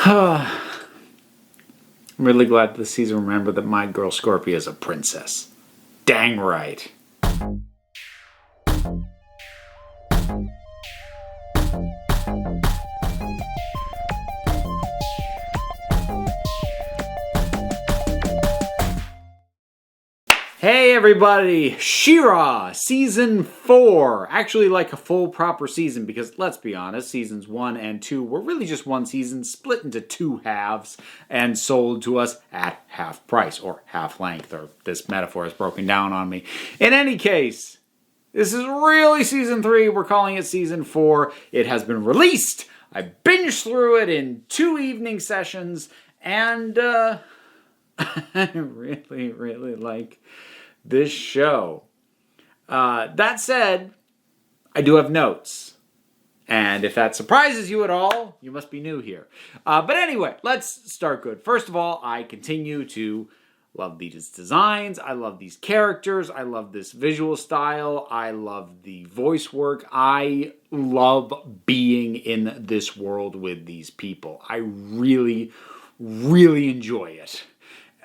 I'm really glad this season remembered that my girl Scorpia is a princess. Dang right. Hey everybody, She-Ra, Season 4. Actually like a full proper season because, let's be honest, Seasons 1 and 2 were really just one season split into two halves and sold to us at half price, or half length, or this metaphor is broken down on me. In any case, this is really Season 3, we're calling it Season 4. It has been released, I binged through it in 2 evening sessions, and I really like this show. That said, I do have notes. And if that surprises you at all, you must be new here. But anyway, let's start good. First of all, I continue to love these designs. I love these characters. I love this visual style. I love the voice work. I love being in this world with these people. I really enjoy it.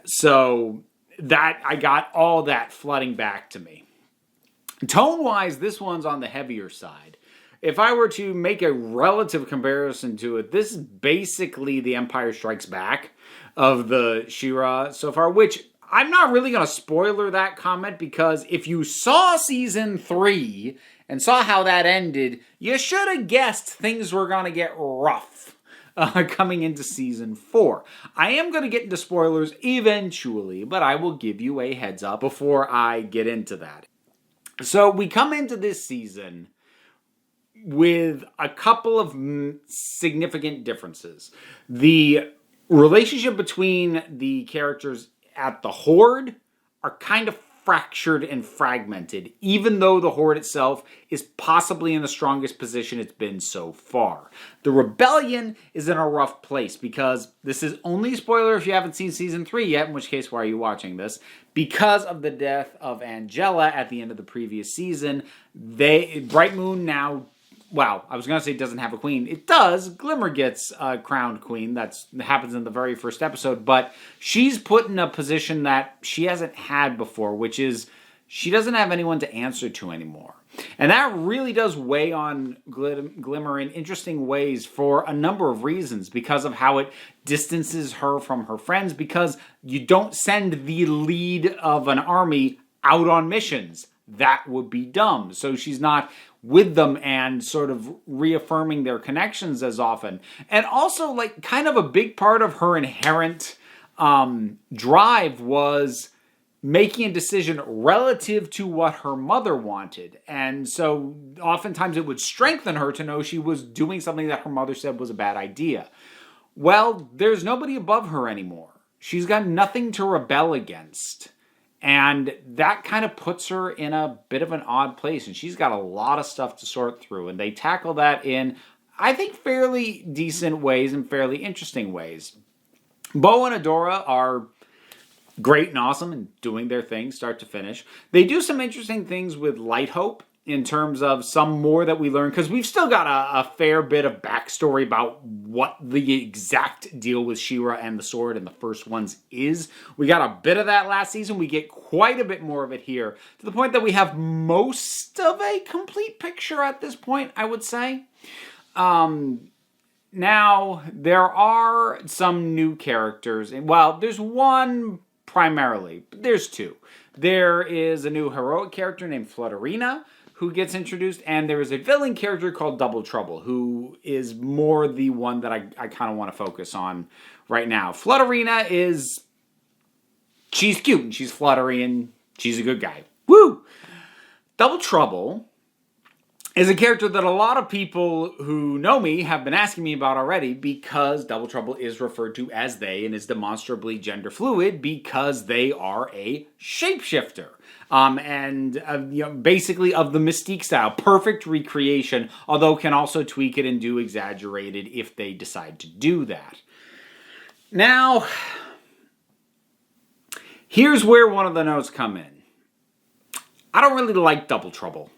So that I got all that flooding back to me. Tone-wise, this one's on the heavier side. If I were to make a relative comparison to it, this is basically the Empire Strikes Back of the She-Ra so far, which I'm not really going to spoiler that comment because if you saw Season 3 and saw how that ended, you should have guessed things were going to get rough. Coming into Season 4. I am going to get into spoilers eventually, but I will give you a heads up before I get into that. So we come into this season with a couple of significant differences. The relationship between the characters at the Horde are kind of fractured and fragmented, even though the Horde itself is possibly in the strongest position it's been so far. The Rebellion is in a rough place because this is only a spoiler if you haven't seen Season 3 yet, in which case, why are you watching this? Because of the death of Angela at the end of the previous season, Bright Moon now, well, I was going to say it doesn't have a queen. It does. Glimmer gets crowned queen. That happens in the very first episode. But she's put in a position that she hasn't had before, which is she doesn't have anyone to answer to anymore. And that really does weigh on Glimmer in interesting ways for a number of reasons. Because of how it distances her from her friends. Because you don't send the lead of an army out on missions. That would be dumb. So she's not with them and sort of reaffirming their connections as often. And also, like, kind of a big part of her inherent drive was making a decision relative to what her mother wanted. And so oftentimes it would strengthen her to know she was doing something that her mother said was a bad idea. Well, there's nobody above her anymore. She's got nothing to rebel against. And that kind of puts her in a bit of an odd place. And she's got a lot of stuff to sort through. And they tackle that in, I think, fairly decent ways and fairly interesting ways. Bo and Adora are great and awesome and doing their thing start to finish. They do some interesting things with Light Hope in terms of some more that we learn. Because we've still got a fair bit of backstory about what the exact deal with She-Ra and the sword in the first ones is. We got a bit of that last season. We get quite a bit more of it here. To the point that we have most of a complete picture at this point, I would say. Now, there are some new characters. Well, there's one primarily, but there's two. There is a new heroic character named Flutterina, who gets introduced, and there is a villain character called Double Trouble, who is more the one that I kind of want to focus on right now. Flutterina she's cute, and she's fluttery, and she's a good guy. Woo! Double Trouble is a character that a lot of people who know me have been asking me about already because Double Trouble is referred to as they and is demonstrably gender fluid because they are a shapeshifter. Basically of the Mystique style. Perfect recreation, although can also tweak it and do exaggerated if they decide to do that. Now, here's where one of the notes come in. I don't really like Double Trouble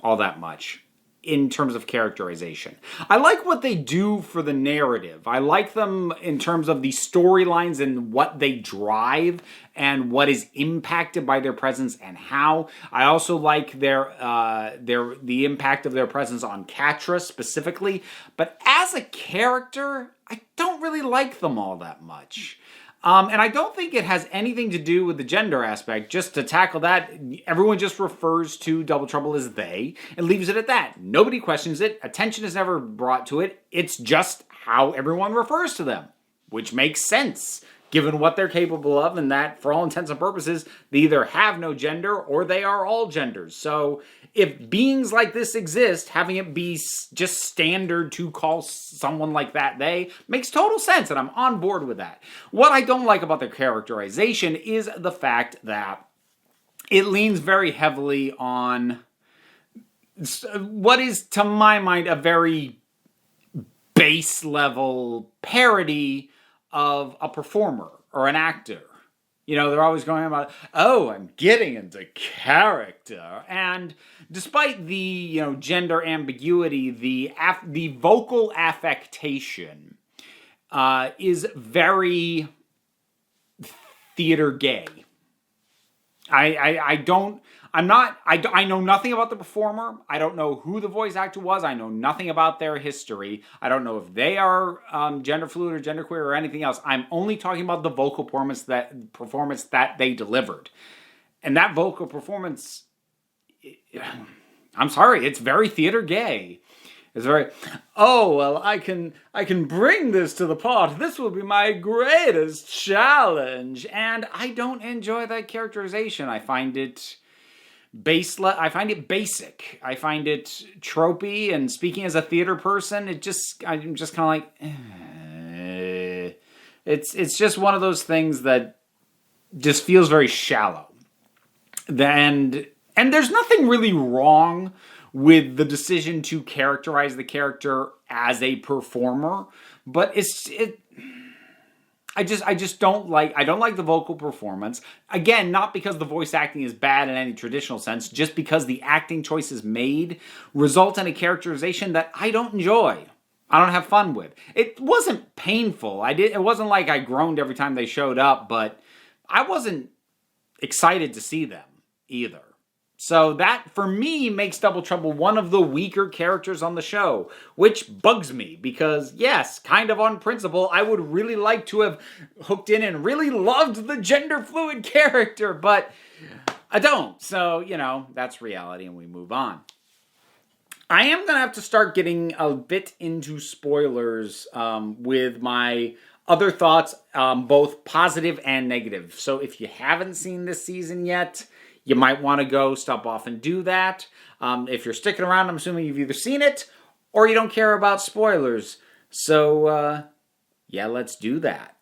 all that much. in terms of characterization. I like what they do for the narrative. I like them in terms of the storylines and what they drive and what is impacted by their presence and how. I also like the impact of their presence on Catra specifically. But as a character, I don't really like them all that much. And I don't think it has anything to do with the gender aspect. Just to tackle that, everyone just refers to Double Trouble as they and leaves it at that. Nobody questions it. Attention is never brought to it. It's just how everyone refers to them, which makes sense given what they're capable of, and that, for all intents and purposes, they either have no gender or they are all genders. So if beings like this exist, having it be just standard to call someone like that they makes total sense, and I'm on board with that. What I don't like about their characterization is the fact that it leans very heavily on what is, to my mind, a very base level parody of a performer or an actor. You know, they're always going about, oh, I'm getting into character. And despite the, gender ambiguity, the vocal affectation is very theater gay. I know nothing about the performer. I don't know who the voice actor was. I know nothing about their history. I don't know if they are gender fluid or genderqueer or anything else. I'm only talking about the vocal performance that they delivered. And that vocal performance, I'm sorry, it's very theater gay. It's very, oh, well, I can bring this to the part. This will be my greatest challenge. And I don't enjoy that characterization. I find it basic. I find it tropey. And speaking as a theater person, I'm just kind of like, it's just one of those things that just feels very shallow. And there's nothing really wrong with the decision to characterize the character as a performer, but I don't like the vocal performance. Again, not because the voice acting is bad in any traditional sense, just because the acting choices made result in a characterization that I don't enjoy. I don't have fun with. It wasn't painful. It wasn't like I groaned every time they showed up, but I wasn't excited to see them either. So that, for me, makes Double Trouble one of the weaker characters on the show, which bugs me because, yes, kind of on principle, I would really like to have hooked in and really loved the gender-fluid character, but I don't. So, that's reality and we move on. I am going to have to start getting a bit into spoilers with my other thoughts, both positive and negative. So if you haven't seen this season yet, you might want to go stop off and do that. If you're sticking around, I'm assuming you've either seen it or you don't care about spoilers. So, let's do that.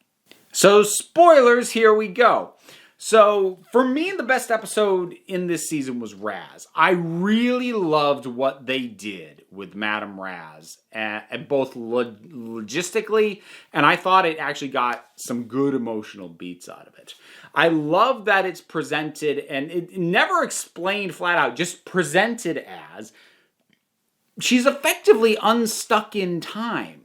So, spoilers, here we go. So, for me, the best episode in this season was Razz. I really loved what they did with Madame Razz, and both logistically, and I thought it actually got some good emotional beats out of it. I love that it's presented, and it never explained flat out, just presented as she's effectively unstuck in time.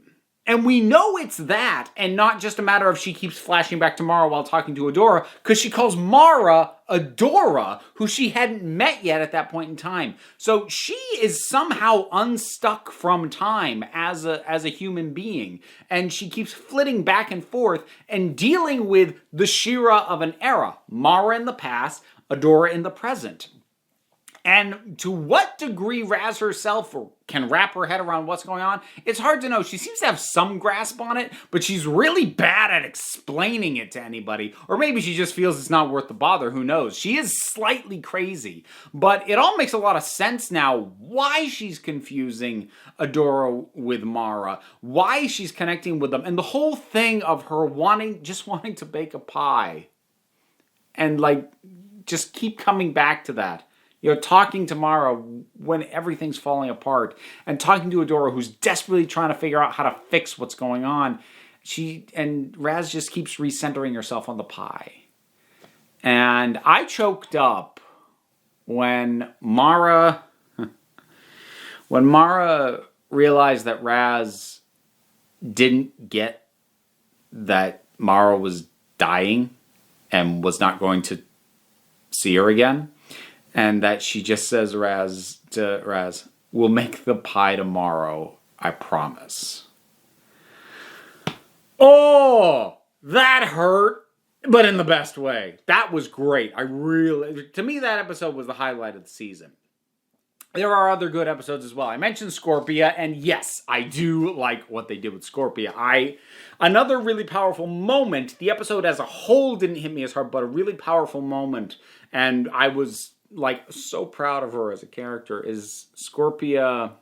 And we know it's that, and not just a matter of she keeps flashing back to Mara while talking to Adora, because she calls Mara Adora, who she hadn't met yet at that point in time. So she is somehow unstuck from time as a human being, and she keeps flitting back and forth and dealing with the She-Ra of an era. Mara in the past, Adora in the present. And to what degree Razz herself can wrap her head around what's going on, it's hard to know. She seems to have some grasp on it, but she's really bad at explaining it to anybody. Or maybe she just feels it's not worth the bother, who knows. She is slightly crazy, but it all makes a lot of sense now why she's confusing Adora with Mara, why she's connecting with them, and the whole thing of her just wanting to bake a pie. And just keep coming back to that. Talking to Mara when everything's falling apart, and talking to Adora who's desperately trying to figure out how to fix what's going on. And Razz just keeps recentering herself on the pie. And I choked up when Mara When Mara realized that Razz didn't get that Mara was dying and was not going to see her again, and that she just says to Razz, "We'll make the pie tomorrow, I promise." Oh, that hurt, but in the best way. That was great. To me, that episode was the highlight of the season. There are other good episodes as well. I mentioned Scorpia, and yes, I do like what they did with Scorpia. Another really powerful moment, the episode as a whole didn't hit me as hard, but a really powerful moment, and I was like so proud of her as a character, is Scorpia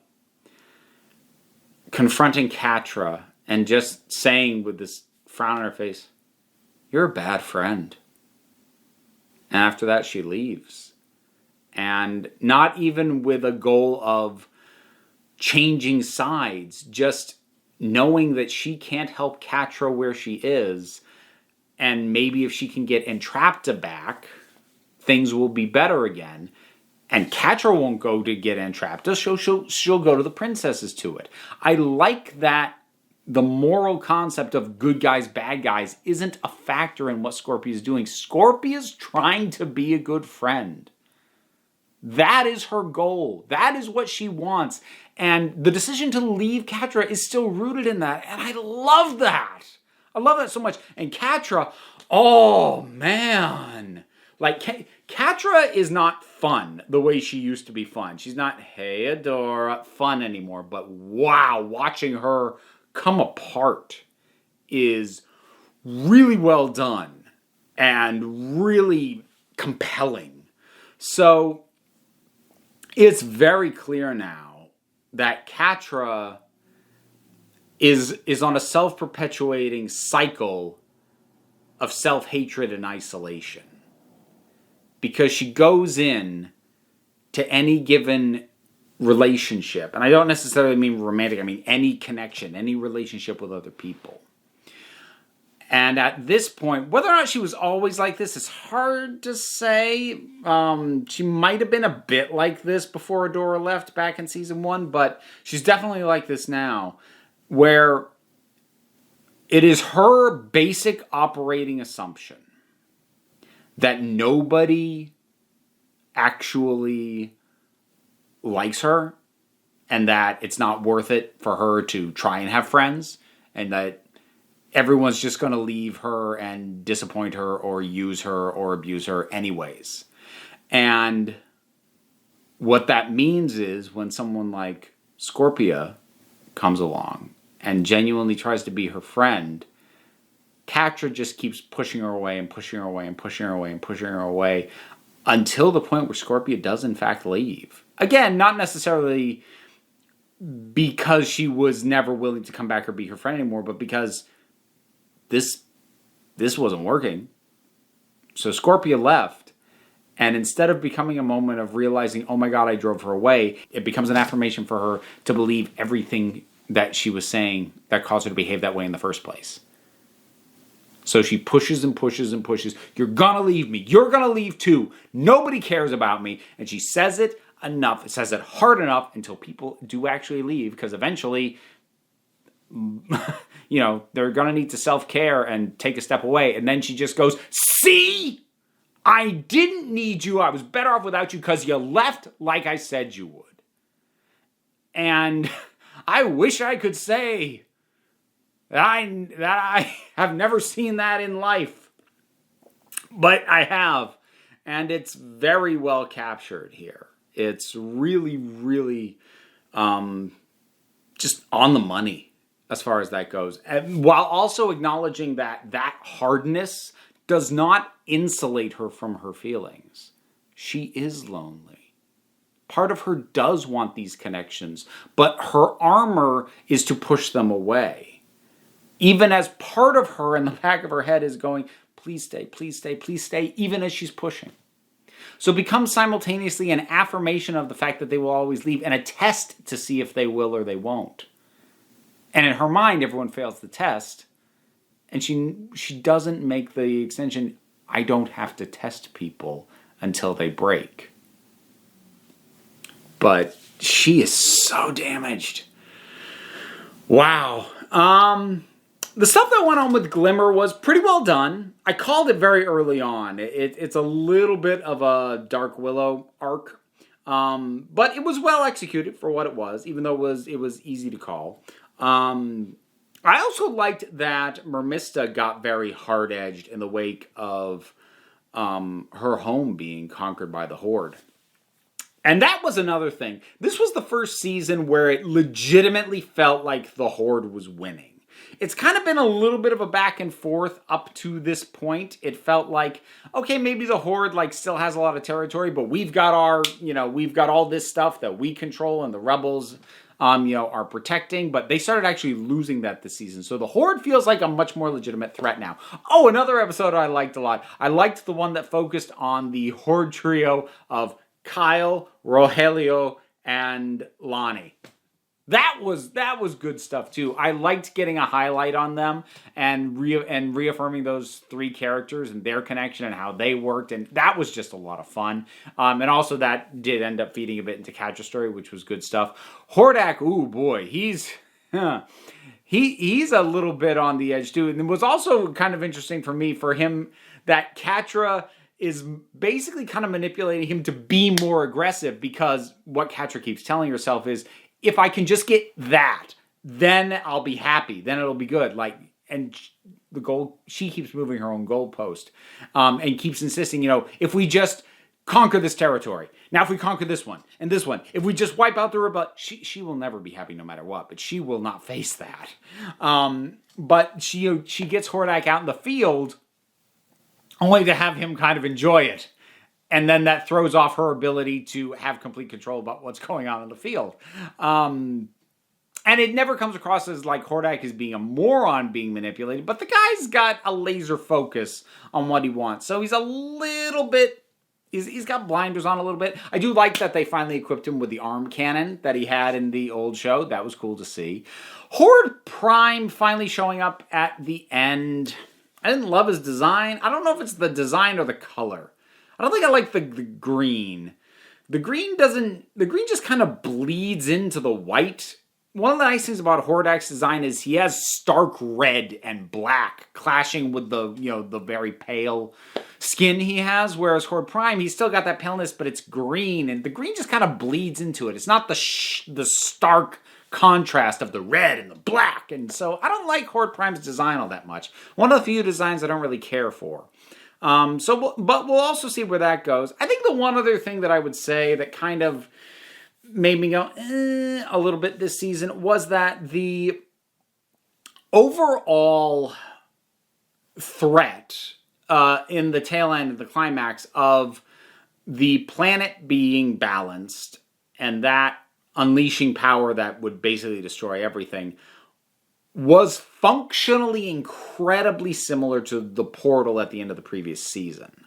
confronting Catra and just saying with this frown on her face, "You're a bad friend." And after that, she leaves. And not even with a goal of changing sides, just knowing that she can't help Catra where she is, and maybe if she can get Entrapta back, things will be better again. And Catra won't go to get Entrapta, she'll go to the princesses to it. I like that the moral concept of good guys, bad guys isn't a factor in what Scorpia's doing. Scorpia's trying to be a good friend. That is her goal. That is what she wants. And the decision to leave Catra is still rooted in that. And I love that. I love that so much. And Catra, oh man. Like, Catra is not fun the way she used to be fun. She's not, "Hey, Adora," fun anymore. But wow, watching her come apart is really well done and really compelling. So it's very clear now that Catra is on a self-perpetuating cycle of self-hatred and isolation. Because she goes in to any given relationship, and I don't necessarily mean romantic, I mean any connection, any relationship with other people. And at this point, whether or not she was always like this is hard to say. She might have been a bit like this before Adora left back in season 1, but she's definitely like this now, where it is her basic operating assumption that nobody actually likes her, and that it's not worth it for her to try and have friends, and that everyone's just going to leave her and disappoint her or use her or abuse her anyways. And what that means is when someone like Scorpia comes along and genuinely tries to be her friend, Catra just keeps pushing her away and pushing her away and pushing her away and pushing her away until the point where Scorpia does in fact leave. Again, not necessarily because she was never willing to come back or be her friend anymore, but because this wasn't working. So Scorpia left, and instead of becoming a moment of realizing, "Oh my God, I drove her away," it becomes an affirmation for her to believe everything that she was saying that caused her to behave that way in the first place. So she pushes and pushes and pushes. "You're gonna leave me. You're gonna leave too. Nobody cares about me." And she says it enough. It says it hard enough until people do actually leave, because eventually, they're going to need to self-care and take a step away. And then she just goes, "See? I didn't need you. I was better off without you because you left like I said you would." And I wish I could say that I have never seen that in life. But I have. And it's very well captured here. It's really, really just on the money as far as that goes. And while also acknowledging that hardness does not insulate her from her feelings. She is lonely. Part of her does want these connections, but her armor is to push them away. Even as part of her in the back of her head is going, "Please stay, please stay, please stay," even as she's pushing. So it becomes simultaneously an affirmation of the fact that they will always leave and a test to see if they will or they won't. And in her mind, everyone fails the test. And she doesn't make the extension, "I don't have to test people until they break." But she is so damaged. Wow. The stuff that went on with Glimmer was pretty well done. I called it very early on. It's a little bit of a Dark Willow arc. But it was well executed for what it was, even though it was easy to call. I also liked that Mermista got very hard-edged in the wake of her home being conquered by the Horde. And that was another thing. This was the first season where it legitimately felt like the Horde was winning. It's kind of been a little bit of a back and forth up to this point. It felt like, okay, maybe the Horde still has a lot of territory, but we've got all this stuff that we control and the rebels are protecting, but they started actually losing that this season. So the Horde feels like a much more legitimate threat now. Oh, another episode I liked a lot. I liked the one that focused on the Horde trio of Kyle, Rogelio, and Lonnie. That was good stuff too. I liked getting a highlight on them and reaffirming those three characters and their connection and how they worked, and that was just a lot of fun. And also that did end up feeding a bit into Catra's story, which was good stuff. Hordak, ooh boy, he's a little bit on the edge too. And it was also kind of interesting for him that Catra is basically kind of manipulating him to be more aggressive, because what Catra keeps telling herself is, if I can just get that, then I'll be happy. Then it'll be good. And the goal, she keeps moving her own goalpost, and keeps insisting, if we just conquer this territory. Now, if we conquer this one and this one, if we just wipe out the rebel, she will never be happy no matter what. But she will not face that. But she gets Hordak out in the field, only to have him kind of enjoy it. And then that throws off her ability to have complete control about what's going on in the field. And it never comes across as like Hordak is being a moron being manipulated, but the guy's got a laser focus on what he wants. So he's a little bit, he's got blinders on a little bit. I do like that they finally equipped him with the arm cannon that he had in the old show. That was cool to see. Horde Prime finally showing up at the end. I didn't love his design. I don't know if it's the design or the color. I don't think I like the green. The green just kind of bleeds into the white. One of the nice things about Hordak's design is he has stark red and black clashing with the very pale skin he has, whereas Horde Prime, he's still got that paleness, but it's green, and the green just kind of bleeds into it. It's not the stark contrast of the red and the black, and so I don't like Horde Prime's design all that much. One of the few designs I don't really care for. But we'll also see where that goes. I think the one other thing that I would say that kind of made me go a little bit this season was that the overall threat in the tail end of the climax of the planet being balanced and that unleashing power that would basically destroy everything was functionally incredibly similar to the portal at the end of the previous season.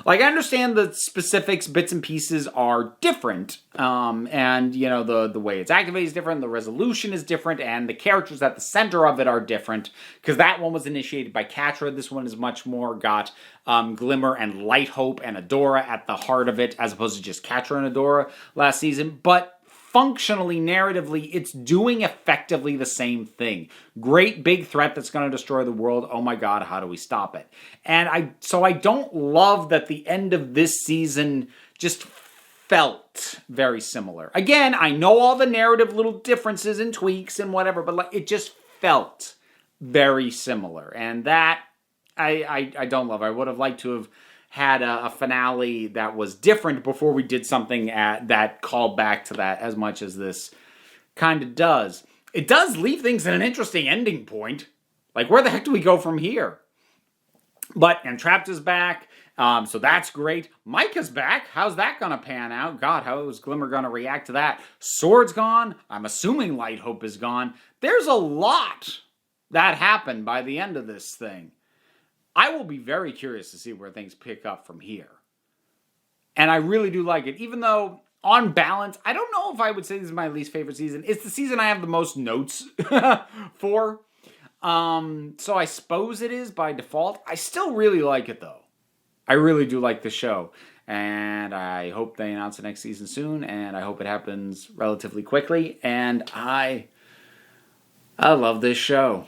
I understand the specifics, bits and pieces are different, and the way it's activated is different, the resolution is different, and the characters at the center of it are different, because that one was initiated by Catra. This one is much more got Glimmer and Light Hope and Adora at the heart of it, as opposed to just Catra and Adora last season, but functionally, narratively, it's doing effectively the same thing. Great big threat that's going to destroy the world. Oh my god, how do we stop it? And I don't love that the end of this season just felt very similar. Again, I know all the narrative little differences and tweaks and whatever, but it just felt very similar. And that I don't love. I would have liked to have had a finale that was different before we did something that called back to that as much as this kind of does. It does leave things in an interesting ending point. Where the heck do we go from here? But Entrapped is back, so that's great. Micah's back. How's that going to pan out? God, how is Glimmer going to react to that? Sword's gone. I'm assuming Light Hope is gone. There's a lot that happened by the end of this thing. I will be very curious to see where things pick up from here. And I really do like it. Even though, on balance, I don't know if I would say this is my least favorite season. It's the season I have the most notes for. So I suppose it is by default. I still really like it, though. I really do like the show. And I hope they announce the next season soon. And I hope it happens relatively quickly. And I love this show.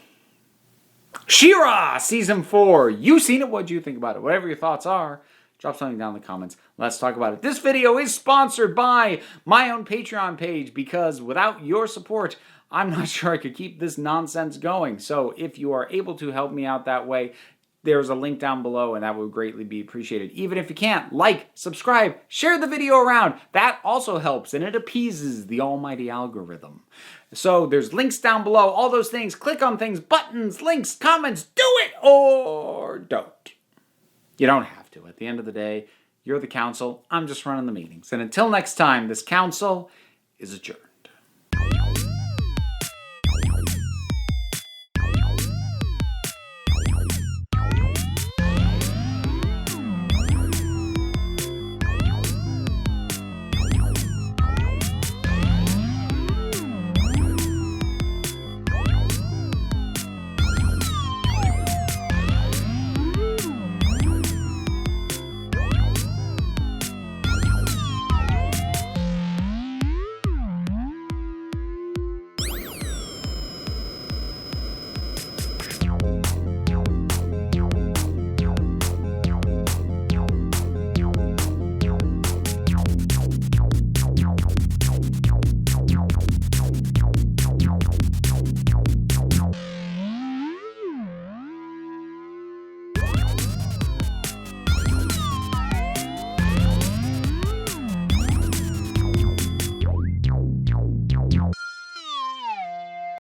She-Ra Season 4. You've seen it. What do you think about it? Whatever your thoughts are, drop something down in the comments. Let's talk about it. This video is sponsored by my own Patreon page because without your support, I'm not sure I could keep this nonsense going. So if you are able to help me out that way, there's a link down below and that would greatly be appreciated. Even if you can't, like, subscribe, share the video around. That also helps and it appeases the almighty algorithm. So there's links down below, all those things. Click on things, buttons, links, comments. Do it or don't. You don't have to. At the end of the day, you're the council. I'm just running the meetings. And until next time, this council is adjourned.